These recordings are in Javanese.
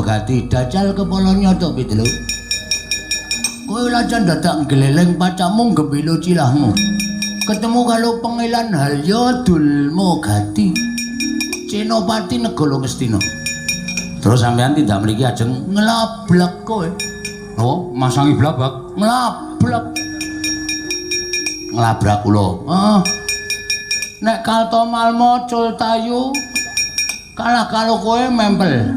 Gati dajal kepala nyoto pitelu. Kowe lajan dadak gleleng pacamu gembilo cilahmu. Ketemu karo pengilan Halya Dulma Gati. Cenopati Negara Ngastina. Terus sampean tindak mriki ajeng nglablek kowe. Oh, masangi blabak. Nglablek. Nglabrak kula. Nek Kaltomalma Cultayu kalah karo kowe mempel.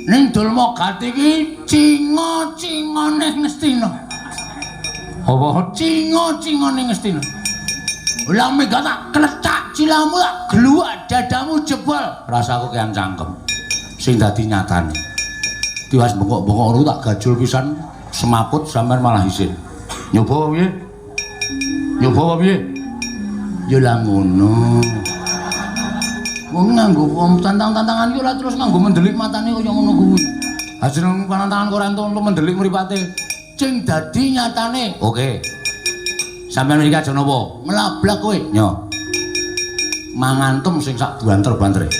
Ning Dulma Gati iki cinga-cingane Ngastina. Apa cinga-cingane Ngastina? Lah mega tak klecak cilamu tak gluwak dadamu jebol. Rasaku kean cangkem. Sing dadi nyatane. Tiwas bengkok-bengkok ngono tak gajul pisan semaput sampean malah isin. Nyoba piye? Nyoba piye? Ya lah ngono. Wong nganggo tantang-tantangan iki ora terus nganggo mendelik matane kaya ngono kuwi. Ajeng pantangan kok ora entuk mendelik mripate. Sing dadi nyatane. Oke. Sampeyan mriki aja napa? Mlablak kowe. Nyo. Mangantem sing sak banter-bantere.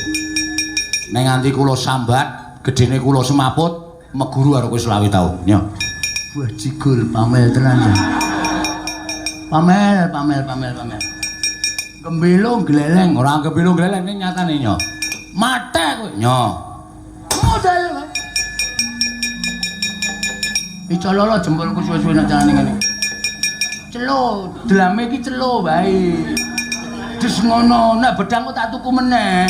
Nek nganti kula sambat, gedene kula semaput, meguru karo kowe 20 taun. Nyo. Wah jigul pamel tenan. Pamel. Gembilo gleleng, ora gembilo gleleng ning nyatane nyo. Mate kowe. Nyo. Modal kowe. Dicololo jempolku suwe-suwe nang jalane ngene. Celo, delame iki celo bae. Des ngono, nek bedang kok tak tuku meneh.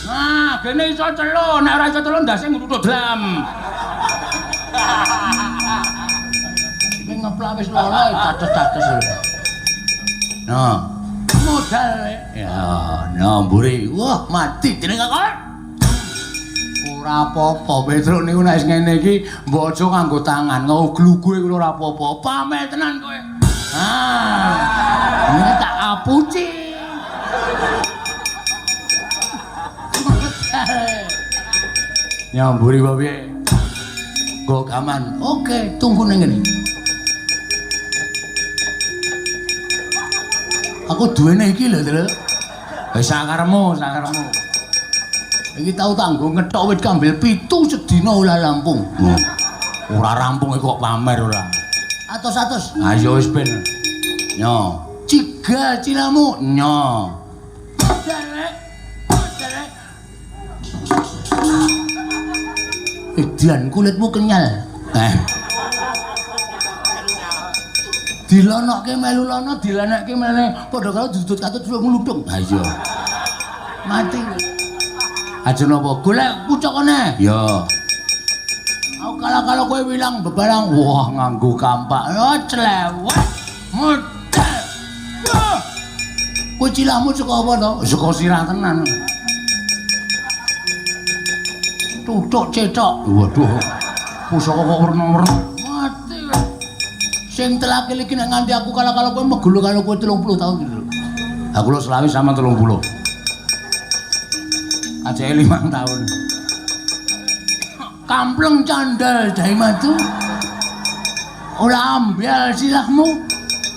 Nah, kene iso celo, nek ora iso celo ndase ngutut delam. Ning ngeplak wis loro cates-cates. Nah, modal ya, nah mburi. Wah, mati jeneng kakak. Ora apa-apa, Petruk niku nek ngene iki mbok aja nganggo tangan, nggo glugu iku ora apa-apa. Pamel tenan kowe. Ini tak apuci. Nyamburi apa piye? Go gaman. Oke, tunggu ning ngene. Aku duwene iki lho, Tru. Wis sakaremu. Iki tau tanggo ngethok wit kambil 7 sedina ora rampung. Ora rampung kok pamer ora. Atos. Ayo wis ben. Nyo. Cigal cilamu. Nyo. Dian kulitmu kenyal. Dilonokke melu lono, dilanekke meneh padha karo dudut katut ngluthung. Ha iya. Mati. Aja napa golek pucukane. Ya. Aku kala-kala kowe wilang bebarang, wah nganggo kampak. Oh clewek. Modal. Kowe cilahmu saka apa to? Saka sirah tenan. Tutuk cetok. Waduh. Pusaka kok werna-werna. Mati. Sing telakil iki nek nganti aku kala-kala kowe megulu karo kowe 30 tahun gitu. Aku lho selawi sama 30. Aja 5 tahun. Kampleng candal Dai Madu. Ora ambyal silahmu.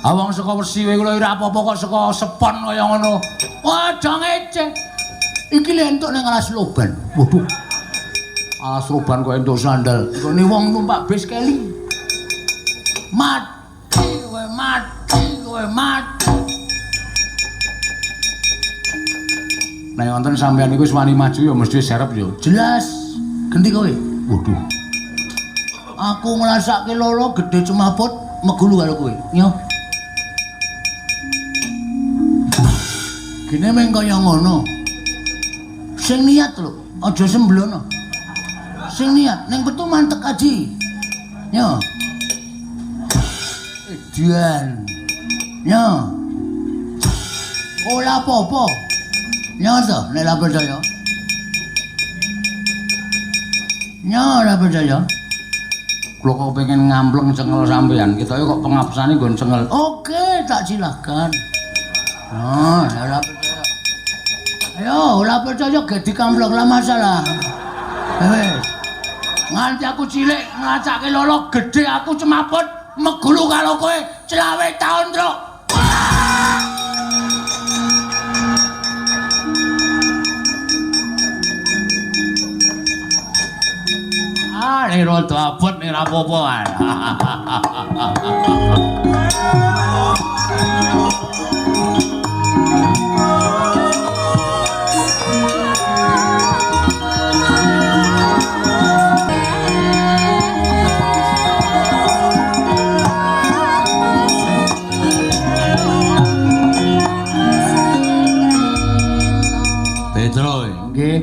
Awang saka wesi kowe kula ora apa-apa kok saka sepon kaya ngono. Aja ngeceh. Iki lho entuk ning alas loban. Waduh. Alas loban kok entuk sandal. Nggone wong numpak bis keli. Mati kowe. Nek wonten sampeyan iku wis wani maju ya mesti serep ya. Jelas. Gendi kowe. Waduh. Aku ngrasake loro gedhe cemaput megulu karo kowe. Nyo. Gene meng kaya ngono. Sing niat lho, aja semblono. Sing niat ning petu mantek aji. Nyo. Dian. Nyo. Ora apa-apa. Nyoto, nek ora percaya. Ora percaya. Kula kok pengen ngampleng cengel sampean, kita kok pengapsane nggon cengel. Oke, tak silahkan. Ora percaya. Ayo, ora percaya ge dikampleng lah masalah. Wes. Nganti aku cilik nglacake lolo gedhe aku cemaput megulu karo kowe 20 tahun, Truk. ning rada abot ning ra apa-apa. Nggih.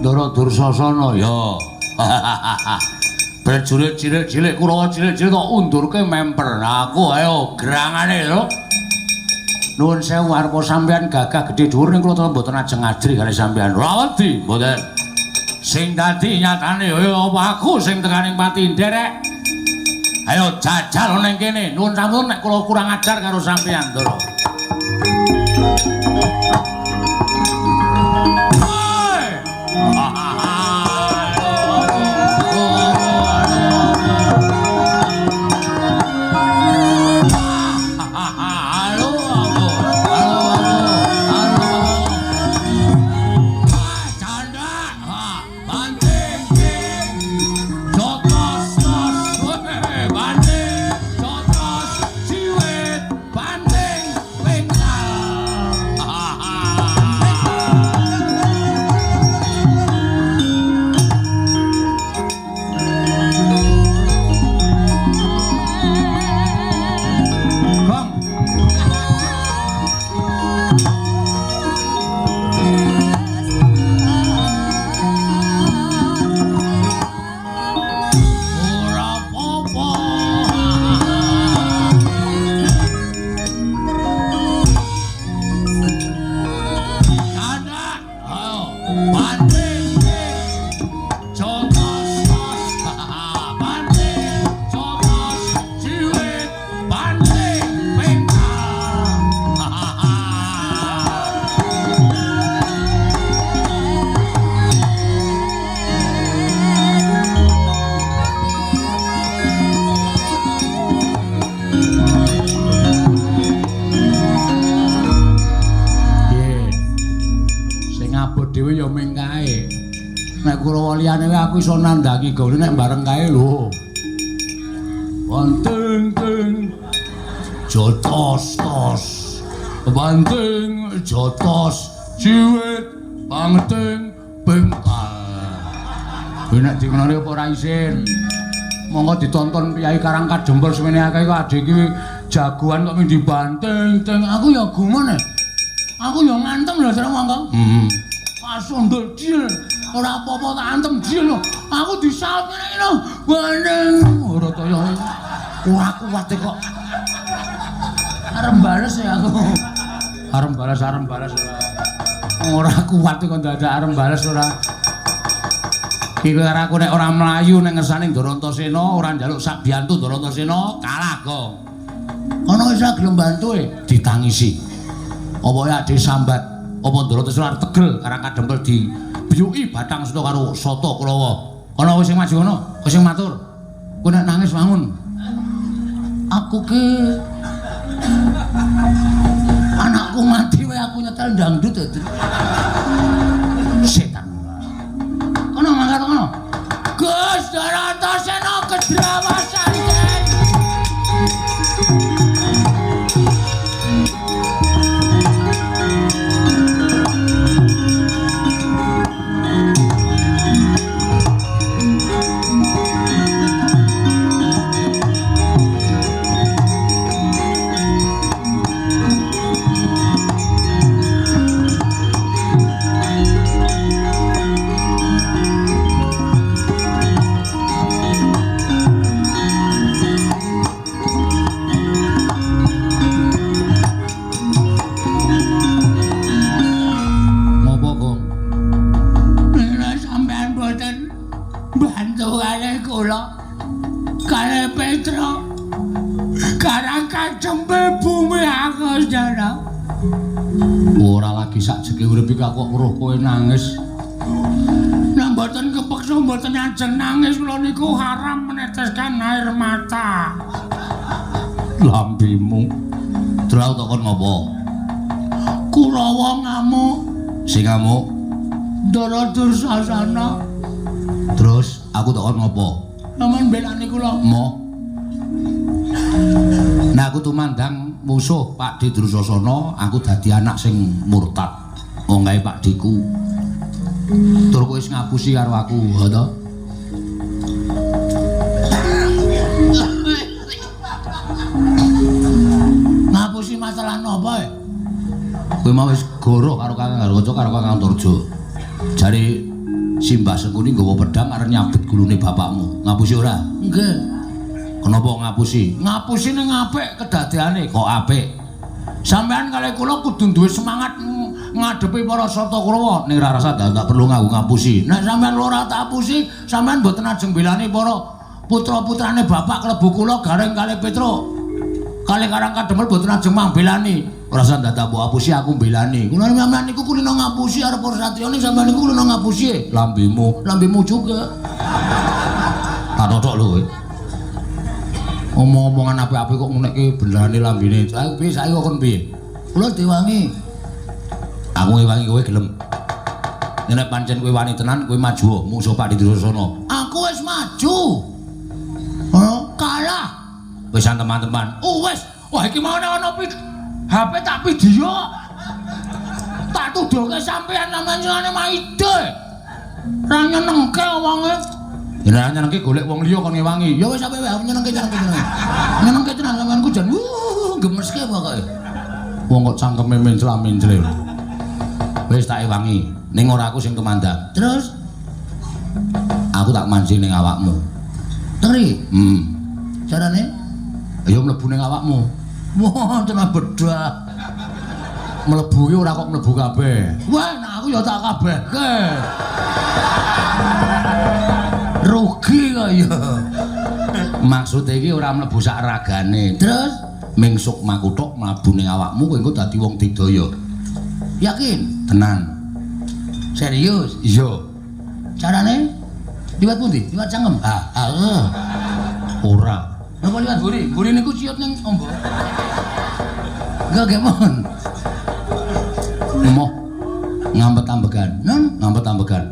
Ndara Dursasana ya. Prajurit cilik-cilik Kurawa cilik-cilik tak undurke memper. Aku ayo gerangane lho. Nuwun sewu arepa sampean gagah gedhe dhuwur ning kula mboten ajeng ajri kali sampean. Ora wedi mboten. Sing dadi nyatane ya apa aku sing tekaning pati nderek. Ayo jajal ning kene. Nuwun sampun nek kula kurang ajar karo sampean, Ndara. Aku iso nandhangi gawe nek bareng kae lho. Banting ting jotos-tos. Banting jotos ciwit banting bengkal. Nek dikenali apa ora isin. Monggo ditonton Kyai Karangkajempol semene akeh kok adhe iki jagoan kok ming dibanting ting. Aku ya gumun. Aku ya ngantem lho jare monggo. Pas ndul dil. Ora apa-apa tak antem dil lho. Aku disaut ngene lho. Bandeng. Ora kaya ora kuat kok. Arep bales ya aku. Arep bales ora. Ora kuat kok dadak arep bales ora. Iki karo aku nek ora mlayu ning ngersane Ndarantasena, ora njaluk sak biyantu Ndarantasena, kalah kok. Ana isa gelem bantu ditangisi. Apa ya disambat? Apa Ndarantasena arep tegel Karangkadempel di biyuki Bathang Suta karo Sata Kurawa. Ana wis sing maju ngono, wis sing matur. Kowe nek nangis wangun. Aku ke anakku mati wae aku nyetel dangdut dadi. Setan. Kono mangkat kono. Gus Ndarantasena kedrawasan. Karangkadempel bumi aku jana. Ora lagi sak jeke urip iki kok weruh kowe nangis. Nek mboten kepeksa mboten ajeng nangis kula niku haram meneteskan air mata. Lambimu. Drau takon ngopo? Kurawa ngamuk. Sing ngamuk? Ndara Dursasana. Terus Aku tak kon ngopo? Sampeyan belani kula. Mo. Nah aku tumandang musuh Pak Di Drusasana, aku dadi anak sing murtad. Wong kae Pak Diku. Tur kowe wis ngapusi karo aku, ha to? Ngapusi masalah napa e? Kowe mau wis goroh karo Kakang Garwaca karo Kakang Turjo. Jare Simbah Sengkuni nggawa pedhang arep nyabet gulune bapakmu. Ngapusi ora? Nggih. Kenapa ngapusi? Ngapusi ning apik kedadeane. Kok apik? Sampeyan kalih kula kudu duwe semangat ngadepi para Sarta Kurawa. Ning ra rasa tak perlu ngapusi. Nek sampeyan ora tak apusi, sampeyan mboten ajeng belani para putra-putrane bapak klebu kula Gareng kalih Petruk. Kalih Karang Kademel mboten ajeng mangbelani. Ora usah dadak mbok apusi aku mbelani. Kula sampeyan niku kulino ngapusi arep para satriyane sampeyan niku kulino ngapusi. Lambemu juga. Tak totok lho kowe. Omong-omongan apik-apik kok ngenekke bendane lambene. Saiki piye saiki kok piye? Kula diwangi. Aku ngewangi kowe gelem. Nek pancen kowe wani tenan kowe maju musuh Pak Drusasana. Aku wis maju. Kalah. Wis teman-teman. Wis. Wah iki mau ana HP tak video. Tak tuduhke sampean namanya Maide. Ra nyenengke wonge. Yen ra nyenengke golek wong liya kon ngewangi. Ya wis sampe wae nyenengke. Nyenengke tenan sampeanku jan gemeske pokoke. Wong kok cangkeme mencla-menclil. Wis tak ewangi. Ning ora aku sing tumandang. Terus aku tak mancing ning awakmu. Teri? Carane? Ya mlebu ning awakmu. Wah, tenan bedah. Mlebu ki ora kok mlebu kabeh. Wah, nek aku ya tak kabehke. Rugi kok ya. Maksud iki ora mlebu sak ragane. Terus mingsuk makuthuk mlebu ning awakmu kowe engko dadi wong digdaya. Yakin? Tenan. Serius? Iya. Carane? Liwat pundi? Liwat cangkem? Heeh. Ora. Napa liwat buri? Buri niku ciut ning ombo. Enggak gemon. Moh. Ngampet-ambegan. Ngampet-ambegan.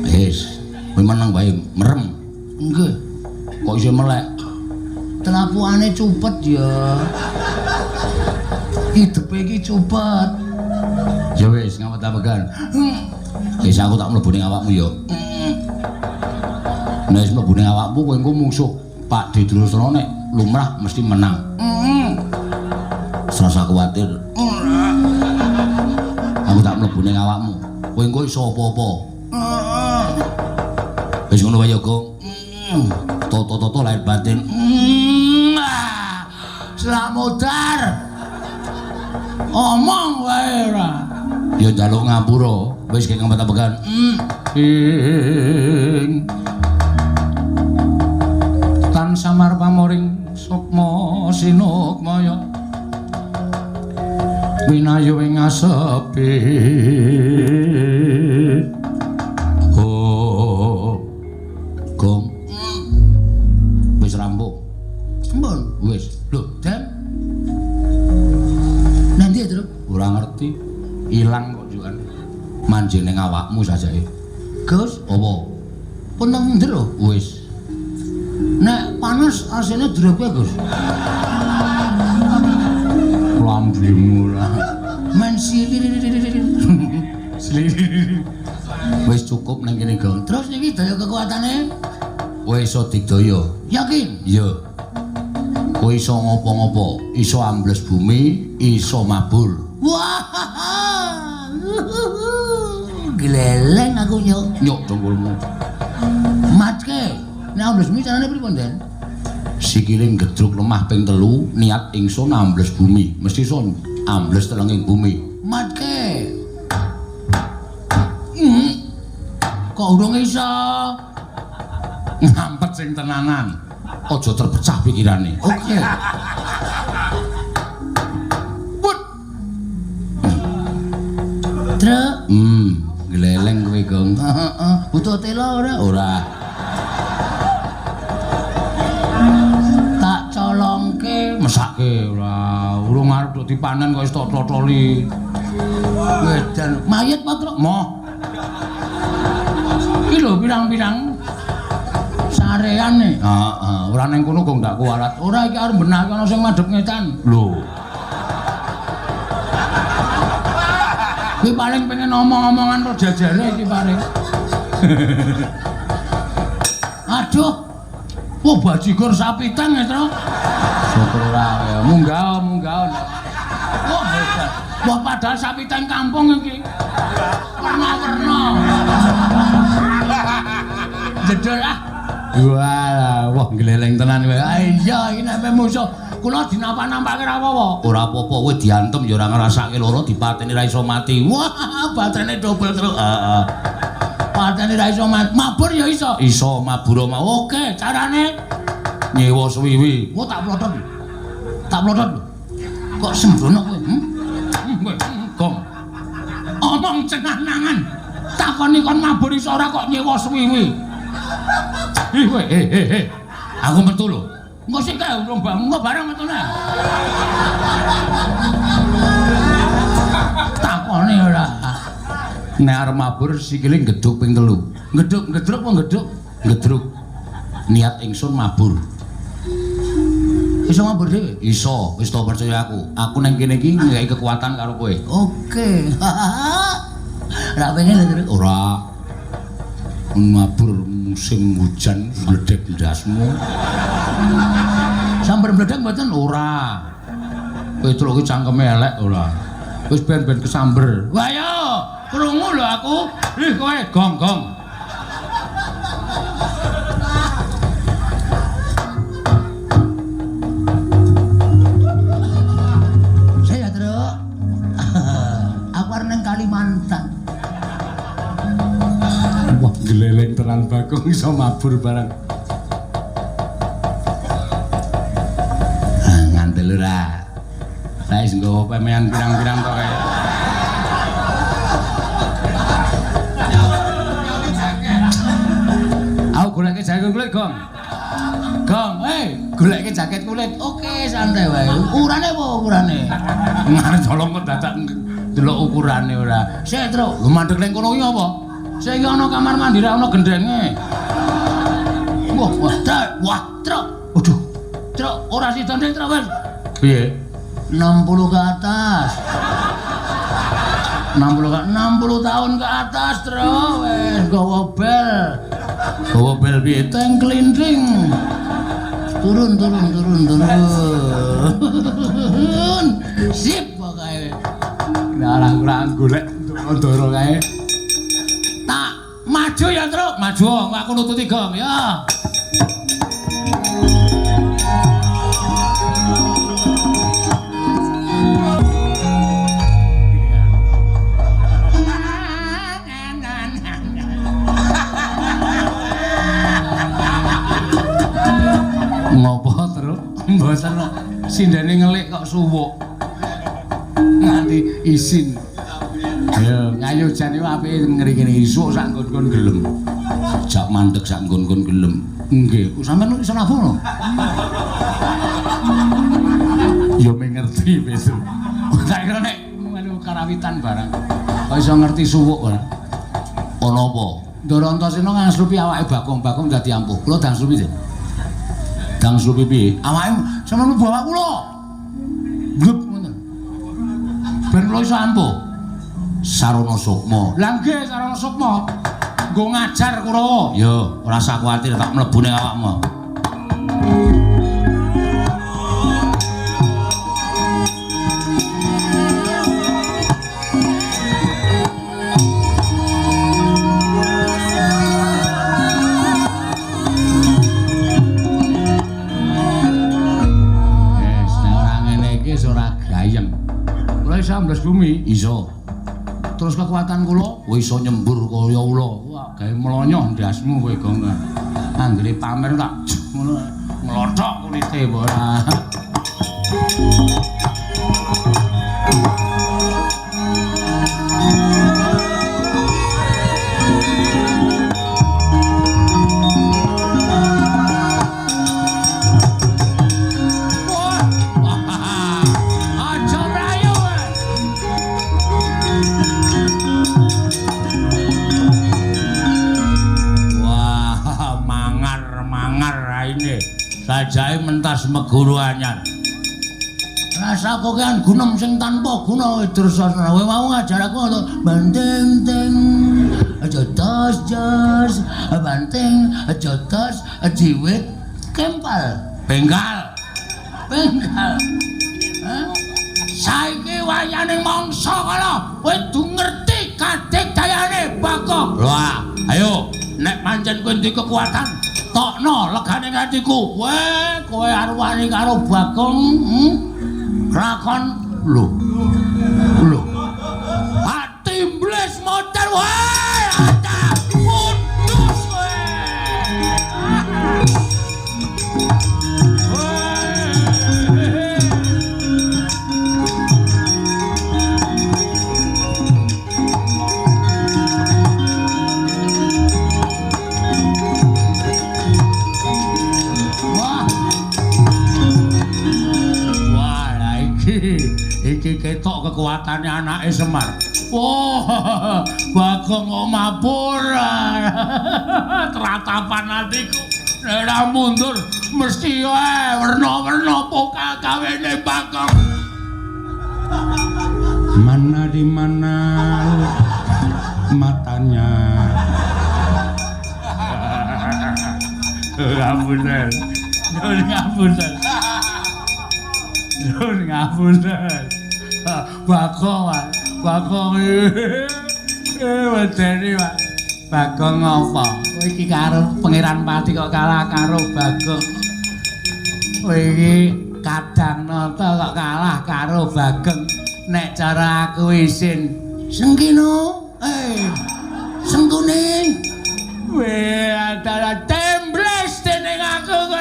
Wis. Kowe meneng wae, merem. Nggih. Kok iso melek? Telapuane cupet ya. Hidupe iki cupet. Ya wis, ngampet-ambegan. Wis aku tak mlebu ning awakmu ya. Nek wis mlebu ning awakmu kowe engko musuh Pak Di Drusasana nek lumrah mesti menang. Serasa kuwatir. Aku tak mlebu ning awakmu. Kowe engko iso apa-apa. Wis ngono wae ya, Gong. Toto-toto lahir batin. Slamodar. Omong wae ora. Ya njaluk ngapura. Wis kek ngempet-ambekan. Tan samar pamoring sukma sinukmaya. Winayu ing asepi. Gong. Wis rampung. Sampun. Wis. Lho, Dan. Nanti ya, Truk? Ora ngerti. Ilang kok jukan. Manjing ning awakmu sajake. Gus, apa? Pun nang ndero? Wis. Nek panas asine drope, Gus. Lambemu lah. Men silir. Wis cukup nang kene, Gong. Terus niki daya kekuatane? Kowe iso digdaya. Yakin? Iya. Kowe iso ngopo-ngopo, iso ambles bumi, iso mabur. Wah. Gleleng aku nyok. Nyok dongkulmu. Matke. Nek ambles bumi carane pripun, Den? Sikile gedruk lemah ping 3, niat ingsun ambles bumi. Mesti son ambles telenging bumi. Matke. Kok urung iso ngampet sing tenanan. Aja terpecah pikirane. Oke. Put. Truk. Gleleng kowe, Gong. Heeh. Butuh tela ora? Ora. Tak colongke, mesake ora. Urung arep do dipanen kok wis tok totoli. Wedan mayit, Pak Truk. Moh. Iki lho pirang-pirang sareane. Heeh, ora ning kono kok ndak kualat. Ora iki arep benake ana sing madhep ngetan. Lho. Kuwi paling pengen omong-omongan karo jajare iki paling. Aduh. Wah, bajigur sapitan ya, Tro. Syukur ora ya. Munggah. Wah, hebat. Wah, padahal sapitan kampung iki. Warna-warna. Jedul ah. Wah, gleleng tenan kowe. Iya, iki nek musuh kula dinampak-nampake ra apa-apa. Ora apa-apa, kowe diantem ya ora ngrasake loro, dipateni ra iso mati. Wah, baterene double terus. Heeh. Pateni ra iso mabur ya iso. Iso mabur mau. Oke, carane nyewa suwiwi. Oh, tak plotot. Kok sembrono kowe? Gong. Omong cenah-nangan. Takoni kon mabur iso ora kok nyewa suwiwi. Kowe, aku metu lho. Engko sik kae urung bangun bareng metune. Takoni ora. Nek arep mabur sikile gedhuk ping 3. Gedhuk apa gedhuk? Gedruk. Niat ingsun mabur. Iso mabur dhewe? Iso, wis to percaya aku. Aku nang kene iki nggawe kekuatan karo kowe. Oke. Ora pengen lho, ora. Mabur musim hujan mledek ndasmu. Sambar mledek mboten ora. Kowe celuk ki cangkeme elek ora. Wis ben-ben kesamber. Wah yo, krungu lho aku. Ih kowe gong-gong. Saya Truk. Aku arep nang Kalimantan. Wah, gleleng tenan Bagong iso mabur bareng. Ngandel ora. Lah wis nggawa pemean pirang-pirang kok kae. Aku goleke jaket kulit, Gong. Gong, goleke jaket kulit. Oke, santai wae. Ukurane apa ukurane? Ngarep colong kok dadak delok ukurane ora. Sik, Truk. Lho mandeg ning kono iki apa? Sik ana kamar mandi ra ana gendenge. Wah, Truk. Waduh. Truk, ora sida ndek, Truk, wis. Piye? 60 ke atas. 60 tahun ke atas, Truk. Wis gawa bel. Gawa bel piye? Teng klinding. Turun. Sip pokoke. Larang-larang golek ndoro kae. Tak maju ya, Truk. Maju, aku nututi Gong ya. Ngopo Truk? Mboten sindene ngelik kok suwuk. Nganti isin. Ayo ngayu jan iki apike ngri-ngri isuk sak nggon-nggon gelem. Jak mandeg sak nggon-nggon gelem. Nggih, sampeyan iso nabung lho. Yo mengerti wis. Tak kira nek melu karawitan barang. Kok iso ngerti suwuk ora? Ana apa? Ndara Antasena ngangslupi awake Bagong dadi ampuh. Kula dangslupi sih. Dangslupi piye? Awake sampeyan bawa kula. Glep ngoten. Ben kula iso ampuh. Sarana Sukma. Lah nggih Sarana Sukma. Nggo ngajar Kurawa. Yo, ora usah kuwatir tak mlebu ning awakmu. Wes, nek ora ngene iki wis ora gayeng. Kula iso amblas bumi, iso. Terus kekuatan kula iso nyembur kaya ula. Wah, gawe mlonyoh ndasmu kowe Gong. Anggere pamer tak ngono nglothok kulite ora. jajahe mentas meguru anyar. Rasaku kan gunem sing tanpa guna Dursasana. Kowe mau ngajar aku banting ting aja tas jas banting aja tas jiwit kempal bengkal. Saiki wayane mangsa kala kowe du ngerti kadikdayane Bagong. Wah, ayo nek pancen kowe duwe kekuatan tokno legane atiku. Weh, kowe arep wani karo Bagong. Lakon lho. Ati iblis motor wae. Ada putus wae. Iki ketok kekuatannya anake Semar. Wah, Bagong omapur. Teratapan atiku. Nek mundur mesti wae werna-werna pokal gawene Bagong. Mana di mana matanya. Ngapunten. Ngapunten. Ngapunten. Bagong wedeni Pak. Bagong apa? Kowe iki karo Pangeran Pati kok kalah karo Bagong. Kowe iki Kadang Nata kok kalah karo Bagong. Nek cara aku isin Sengkino, Sengkuning. Weh, ada tembles dening aku kowe.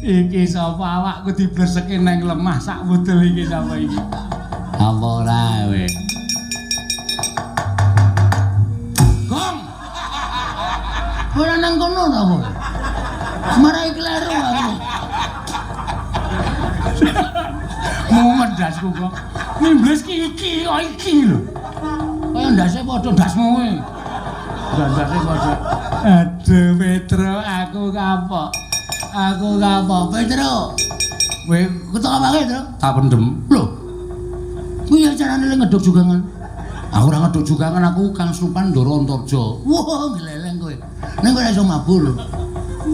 Iki sapa awakku dibleseke nang lemah sak wudel iki sapa iki? Apa ora kowe? Gong. Ora nang kono ta kowe? Marai kleru aku. Mau mendasku kok. Nimbles iki kok iki lho. Kaya ndase padha ndasmu kowe. Ndase padha. Aduh Petro aku kapok. Aku kapok, Petro. Kowe ketok apa Petro? Tak pendem. Lho. Kuwi carane ngeduk jugangan. Aku ora ngeduk jugangan, aku Kang Supan Ndara Antarja. Wah, gleleng kowe. Ning kowe iso mabur.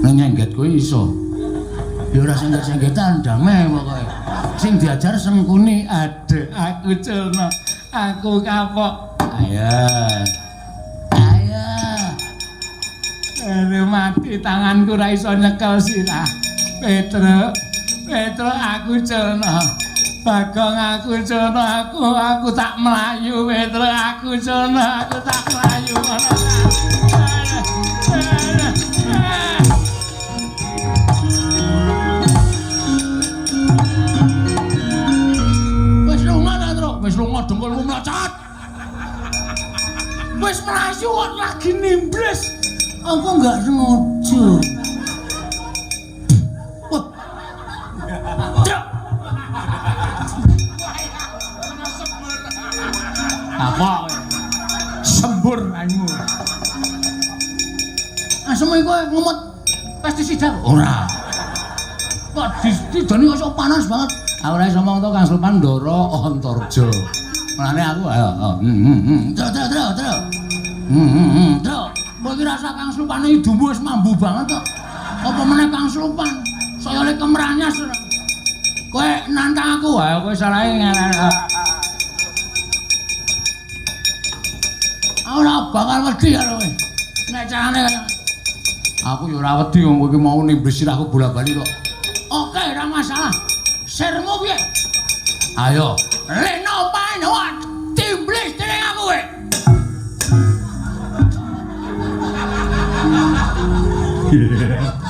Ning nyengget kowe iso. Ya ora sengget-senggetan, damai pokoke. Sing diajar Sengkuni, aduh aku culno. Aku kapok. Ayo. Mati tanganku ra iso nyekel sirah. Petro aku culno. Bagong aku culno, aku tak melayu. Petro aku culno, aku tak melayu. Wis lunga ta, Tru? Wis lunga dengkulmu mlacat. Wis melayu kok lagi nimbles. Aku enggak sengaja. Wah. Apa? Sembur anmu. Asem kowe ngomot pestisida kok ora. Kok didoni kok panas banget. Aku ora iso ngomong to Kang Sulpan Ndara Antarja. Mulane aku ayo. Terus. Kowe iki rasa Kang Slupan hidupmu wis mambu banget kok. Apa meneh Kang Slupan? Saya le kemranyas. Kowe nantang aku wae, kowe salahe ngarep. Ora bakal wedi karo kowe. Nek carane kaya aku ya ora wedi wong kowe iki mau nimblis sirahku bola-bali kok. Oke, ora masalah. Sirmu piye? Ayo, leno panuat timblis dening aku kowe. Yeah.